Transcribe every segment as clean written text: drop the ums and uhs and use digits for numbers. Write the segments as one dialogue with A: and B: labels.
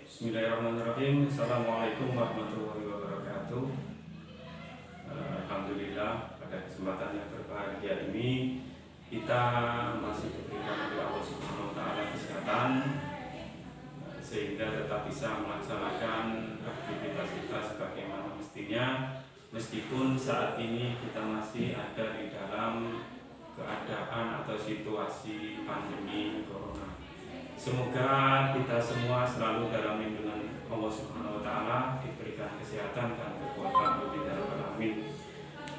A: Bismillahirrahmanirrahim. Assalamualaikum warahmatullahi wabarakatuh. Alhamdulillah, pada kesempatan yang berbahagia ini kita masih diberikan oleh Allah Subhanahu wa Ta'ala kesehatan sehingga tetap bisa melaksanakan aktivitas kita sebagaimana mestinya, meskipun saat ini kita masih ada di dalam keadaan atau situasi pandemi corona. Semoga kita semua selalu dalam lindungan Allah Subhanahu wa Ta'ala, diberikan kesehatan dan kekuatan lebih dari alamin.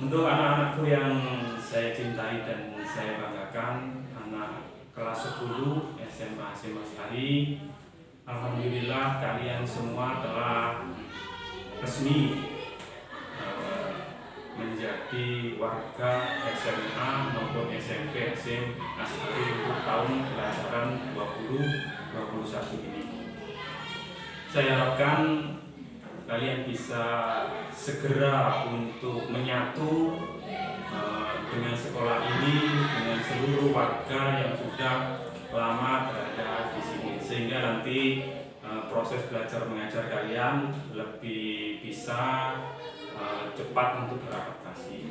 A: Untuk anak-anakku yang saya cintai dan saya banggakan, anak kelas 10 SMA Hasyim Asy'ari, alhamdulillah kalian semua telah resmi menjadi warga SMA maupun SMP Hasyim Asy'ari untuk tahun pelajaran 2021 ini. Saya harapkan kalian bisa segera untuk menyatu dengan sekolah ini, dengan seluruh warga yang sudah lama berada di sini, sehingga nanti proses belajar mengajar kalian lebih bisa cepat untuk beradaptasi.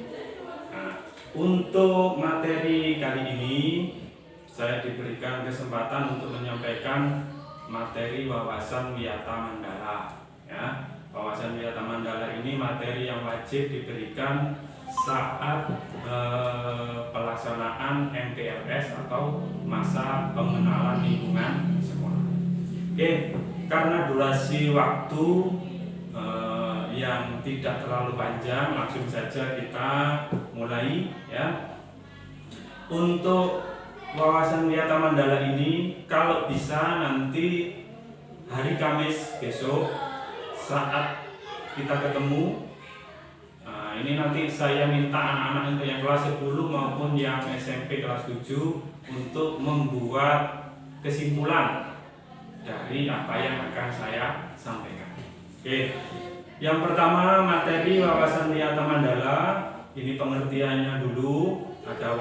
A: Nah, untuk materi kali ini saya diberikan kesempatan untuk menyampaikan materi wawasan wiyata mandala. Ya, wawasan wiyata mandala ini materi yang wajib diberikan saat pelaksanaan MPLS atau masa pengenalan lingkungan sekolah. Oke, karena durasi waktu yang tidak terlalu panjang, langsung saja kita mulai ya. Untuk wawasan wiyata mandala ini, kalau bisa nanti hari Kamis besok saat kita ketemu, ini nanti saya minta anak-anak untuk yang kelas 10 maupun yang SMP kelas 7 untuk membuat kesimpulan dari apa yang akan saya sampaikan. Oke. Yang pertama, materi wawasan wiyata mandala, ini pengertiannya dulu. Ada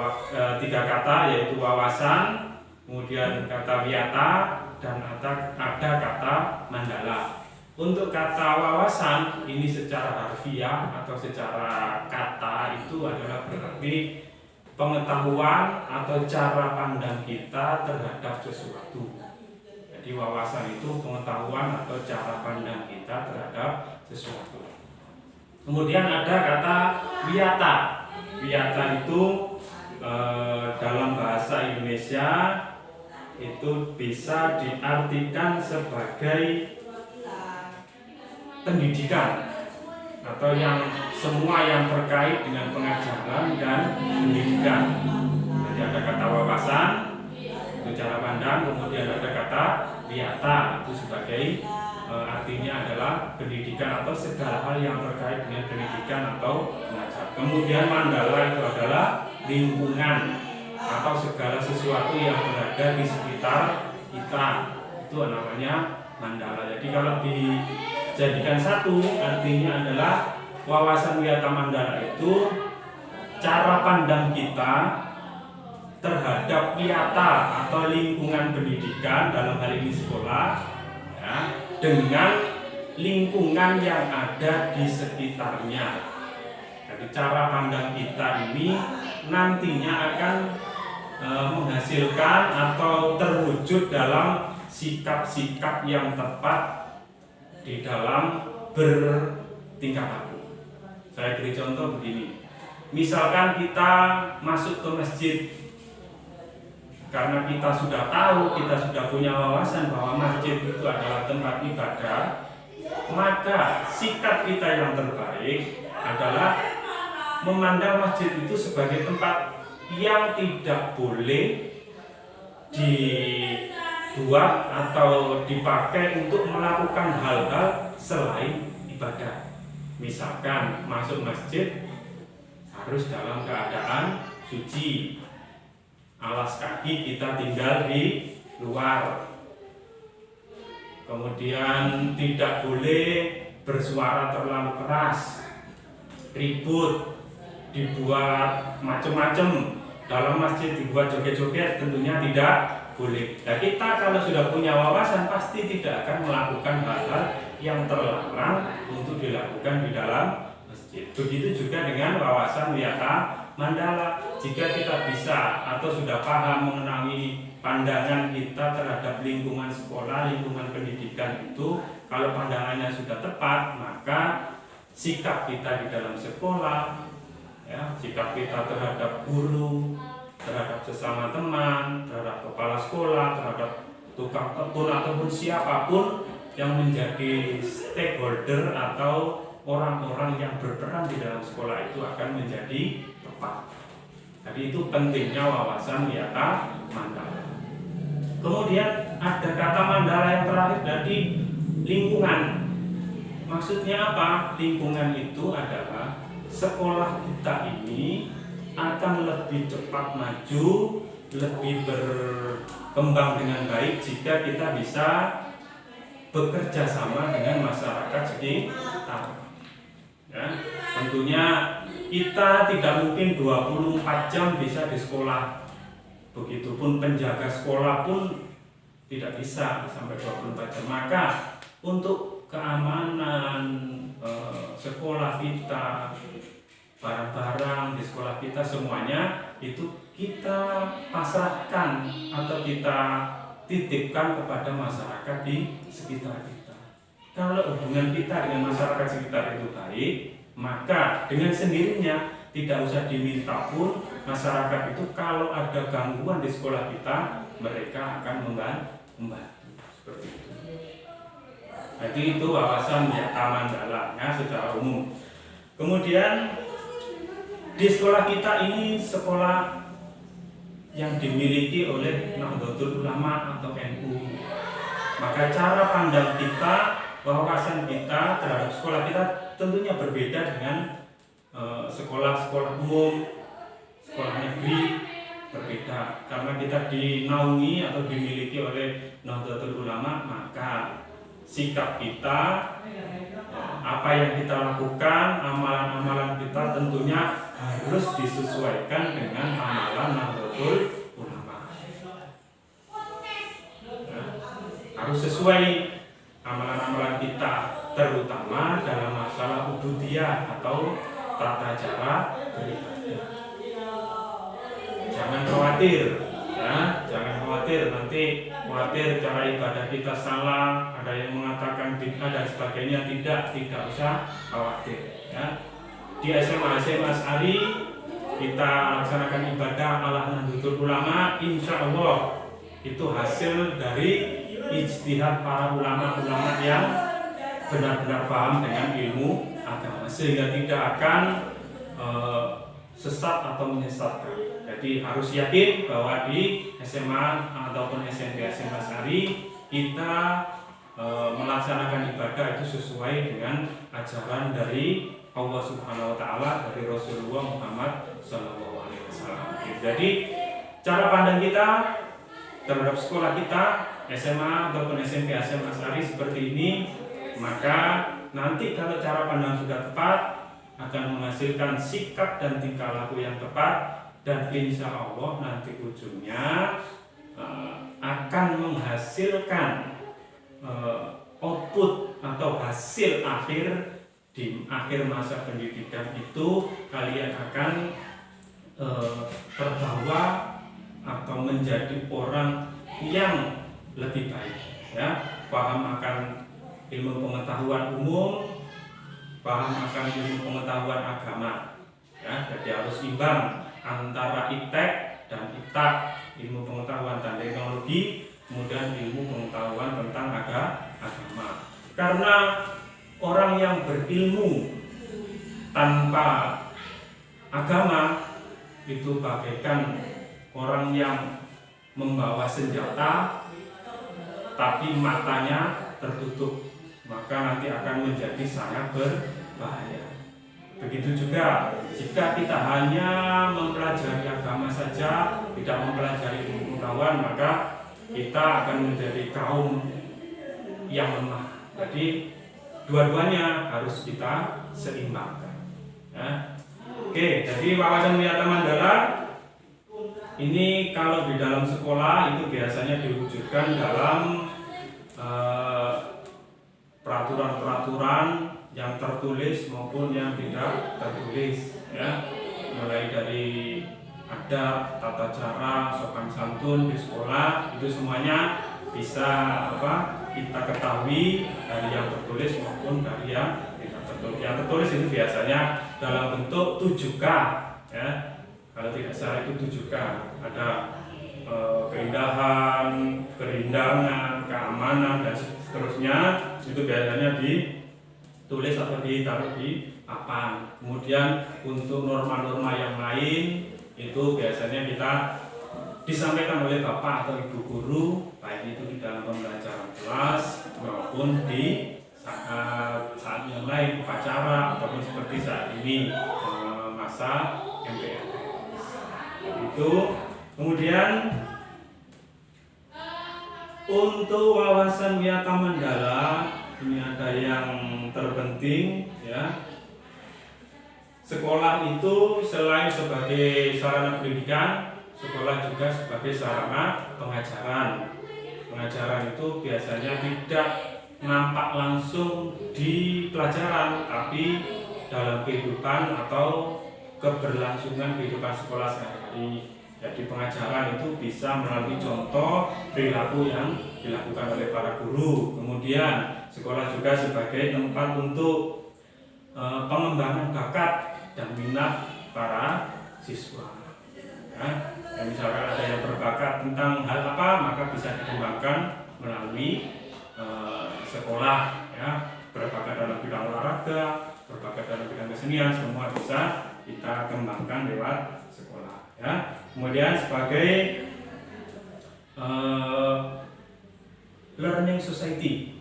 A: 3 kata, yaitu wawasan, kemudian kata wiyata, dan ada kata mandala. Untuk kata wawasan, ini secara harfiah atau secara kata itu adalah berarti pengetahuan atau cara pandang kita terhadap sesuatu. Jadi wawasan itu pengetahuan atau cara pandang kita terhadap sesuatu. Kemudian ada kata wiyata. Wiyata itu dalam bahasa Indonesia itu bisa diartikan sebagai pendidikan atau yang semua yang terkait dengan pengajaran dan pendidikan. Jadi ada kata wawasan, itu cara pandang, kemudian ada kata wiyata, itu sebagai artinya adalah pendidikan atau segala hal yang terkait dengan pendidikan atau pengajaran. Kemudian mandala itu adalah lingkungan atau segala sesuatu yang berada di sekitar kita, itu namanya mandala. Jadi kalau dijadikan satu, artinya adalah wawasan wiyata mandala itu cara pandang kita terhadap wiyata atau lingkungan pendidikan, dalam hal ini sekolah ya, dengan lingkungan yang ada di sekitarnya. Jadi cara pandang kita ini nantinya akan menghasilkan atau terwujud dalam sikap-sikap yang tepat di dalam bertingkah laku. Saya beri contoh begini. Misalkan kita masuk ke masjid, karena kita sudah tahu, kita sudah punya wawasan bahwa masjid itu adalah tempat ibadah, maka sikap kita yang terbaik adalah memandang masjid itu sebagai tempat yang tidak boleh dibuat atau dipakai untuk melakukan hal-hal selain ibadah. Misalkan masuk masjid harus dalam keadaan suci, alas kaki kita tinggal di luar. Kemudian tidak boleh bersuara terlalu keras, ribut, dibuat macam-macam. Dalam masjid dibuat joget-joget tentunya tidak boleh. Nah, kita kalau sudah punya wawasan pasti tidak akan melakukan hal-hal yang terlarang untuk dilakukan di dalam masjid. Begitu juga dengan wawasan wiyata mandala. Jika kita bisa atau sudah paham mengenai pandangan kita terhadap lingkungan sekolah, lingkungan pendidikan itu, kalau pandangannya sudah tepat, maka sikap kita di dalam sekolah, ya, sikap kita terhadap guru, terhadap sesama teman, terhadap kepala sekolah, terhadap tukang kebun ataupun siapapun yang menjadi stakeholder atau orang-orang yang berperan di dalam sekolah itu akan menjadi tepat. Jadi itu pentingnya wawasan wiyata mandala. Kemudian ada kata mandala yang terakhir dari lingkungan. Maksudnya apa? Lingkungan itu adalah sekolah kita ini akan lebih cepat maju, lebih berkembang dengan baik jika kita bisa bekerja sama dengan masyarakat sekitar. Ya, tentunya kita tidak mungkin 24 jam bisa di sekolah. Begitupun penjaga sekolah pun tidak bisa sampai 24 jam. Maka untuk keamanan sekolah kita, barang-barang di sekolah kita semuanya itu kita pasrahkan atau kita titipkan kepada masyarakat di sekitar kita. Kalau hubungan kita dengan masyarakat sekitar itu baik, maka dengan sendirinya tidak usah diminta pun masyarakat itu kalau ada gangguan di sekolah kita, mereka akan membantu. Seperti itu. Jadi itu wawasan wiyata mandala ya, secara umum. Kemudian di sekolah kita ini sekolah yang dimiliki oleh Nahdlatul Ulama atau NU. Maka cara pandang kita, wawasan kita terhadap sekolah kita tentunya berbeda dengan sekolah-sekolah umum, sekolah negeri, berbeda. Karena kita dinaungi atau dimiliki oleh Nahdlatul Ulama, maka sikap kita, apa yang kita lakukan, amalan-amalan kita tentunya harus disesuaikan dengan amalan Nahdlatul Ulama. Harus sesuai amalan-amalan kita, terutama dalam masalah ubudiyah atau tata cara beribadah. Jangan khawatir, ya, jangan khawatir nanti cara ibadah kita salah, ada yang mengatakan bid'ah dan sebagainya. Tidak usah khawatir. Ya. Di SMA Asy'ari kita laksanakan ibadah ala Nahdlatul Ulama, insya Allah itu hasil dari ijtihad para ulama-ulama yang benar-benar paham dengan ilmu agama, sehingga tidak akan sesat atau menyesatkan. Jadi harus yakin bahwa di SMA ataupun SMP Asy'ari kita melaksanakan ibadah itu sesuai dengan ajaran dari Allah Subhanahu wa taala, dari Rasulullah Muhammad SAW. Jadi cara pandang kita terhadap sekolah kita SMA ataupun SMP Asy'ari seperti ini, maka nanti kalau cara pandang sudah tepat akan menghasilkan sikap dan tingkah laku yang tepat, dan insya Allah nanti ujungnya akan menghasilkan output atau hasil akhir di akhir masa pendidikan itu kalian akan terbawa atau menjadi orang yang lebih baik, ya, paham akan ilmu pengetahuan umum, paham akan ilmu pengetahuan agama, ya. Jadi harus imbang antara iptek dan iptak, ilmu pengetahuan dan teknologi, kemudian ilmu pengetahuan tentang agama. Karena orang yang berilmu tanpa agama itu bagaikan orang yang membawa senjata tapi matanya tertutup, maka nanti akan menjadi sangat berbahaya. Begitu juga jika kita hanya mempelajari agama saja, tidak mempelajari ilmu pengetahuan, maka kita akan menjadi kaum yang lemah. Jadi dua-duanya harus kita seimbangkan. Ya. Oke, jadi wawasan wiyata mandala Ini kalau di dalam sekolah itu biasanya diwujudkan dalam peraturan-peraturan yang tertulis maupun yang tidak tertulis, ya. Mulai dari ada tata cara sopan santun di sekolah, itu semuanya bisa kita ketahui dari yang tertulis maupun dari yang tidak tertulis. Yang tertulis itu biasanya dalam bentuk 7K, ya. Kalau tidak salah itu 7K. Ada keindahan, kerindangan, keamanan, dan seterusnya. Itu biasanya ditulis atau ditaruh di papan. Kemudian untuk norma-norma yang lain itu biasanya kita disampaikan oleh bapak atau ibu guru, baik itu di dalam pembelajaran kelas maupun di saat yang lain, upacara ataupun seperti saat ini masa MPLS. Itu kemudian untuk wawasan wiyata mandala ini ada yang terpenting, ya. Sekolah itu selain sebagai sarana pendidikan, sekolah juga sebagai sarana pengajaran. Pengajaran itu biasanya tidak nampak langsung di pelajaran, tapi dalam kehidupan atau keberlangsungan kehidupan sekolah sehari-hari. Jadi pengajaran itu bisa melalui contoh perilaku yang dilakukan oleh para guru. Kemudian sekolah juga sebagai tempat untuk pengembangan bakat dan minat para siswa, ya. Dan misalkan ada yang berbakat tentang hal apa, maka bisa dikembangkan melalui sekolah, ya. Berbakat dalam bidang olahraga, berbakat dalam bidang kesenian, semua bisa kita kembangkan lewat sekolah, ya. Kemudian sebagai learning society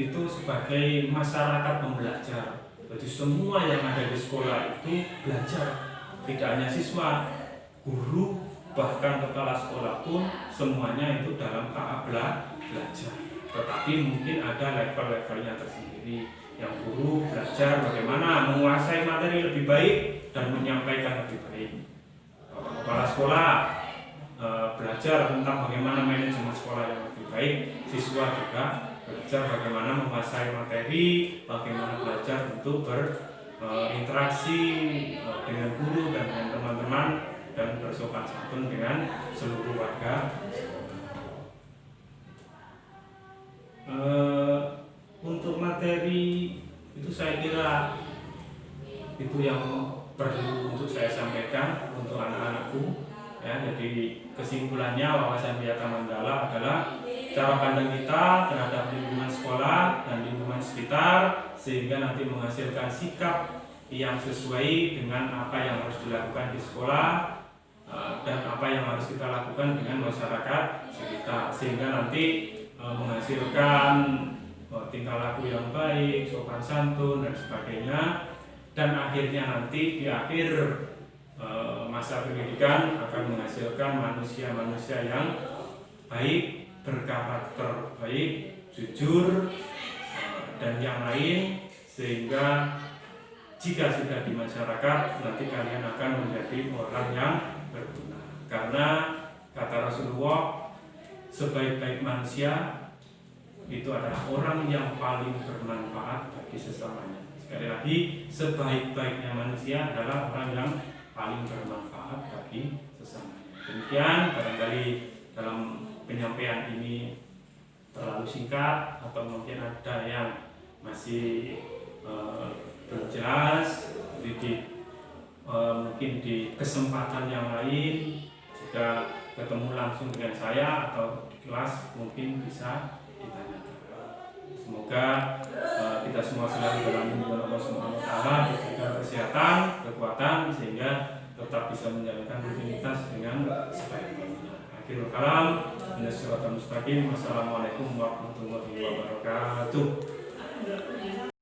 A: itu sebagai masyarakat pembelajar. Jadi semua yang ada di sekolah itu belajar, tidak hanya siswa, guru, bahkan kepala sekolah pun semuanya itu dalam tahap belajar. Tetapi mungkin ada level-levelnya tersendiri. Yang guru belajar bagaimana menguasai materi lebih baik dan menyampaikan lebih baik. Kepala sekolah belajar tentang bagaimana manajemen sekolah yang lebih baik. Siswa juga belajar bagaimana menguasai materi, bagaimana belajar untuk berinteraksi dengan guru dan dengan teman-teman, dan bersopan santun dengan seluruh warga. Untuk materi itu saya kira itu yang perlu untuk saya sampaikan untuk anak-anakku, ya. Jadi kesimpulannya, wawasan wiyata mandala adalah cara pandang kita terhadap lingkungan sekolah dan lingkungan sekitar, sehingga nanti menghasilkan sikap yang sesuai dengan apa yang harus dilakukan di sekolah dan apa yang harus kita lakukan dengan masyarakat sekitar, sehingga nanti menghasilkan tingkah laku yang baik, sopan santun dan sebagainya, dan akhirnya nanti di akhir masa pendidikan akan menghasilkan manusia-manusia yang baik, berkarakter baik, jujur, dan yang lain, sehingga jika sudah di masyarakat nanti kalian akan menjadi orang yang berguna. Karena kata Rasulullah, sebaik-baik manusia itu adalah orang yang paling bermanfaat bagi sesamanya. Sekali lagi, sebaik-baiknya manusia adalah orang yang paling bermanfaat bagi sesamanya. Demikian, barangkali dalam penyampaian ini terlalu singkat atau mungkin ada yang masih belum jelas. Jadi mungkin di kesempatan yang lain, jika ketemu langsung dengan saya atau di kelas, mungkin bisa ditanyakan. Semoga kita semua selalu dalam lindungan Allah Subhanahu wa Ta'ala, diberikan kesehatan, kekuatan, sehingga tetap bisa menjalankan rutinitas dengan sebaik-baiknya. Akhirul kalam, minasy syaithanir rajim. Wassalamualaikum warahmatullahi wabarakatuh.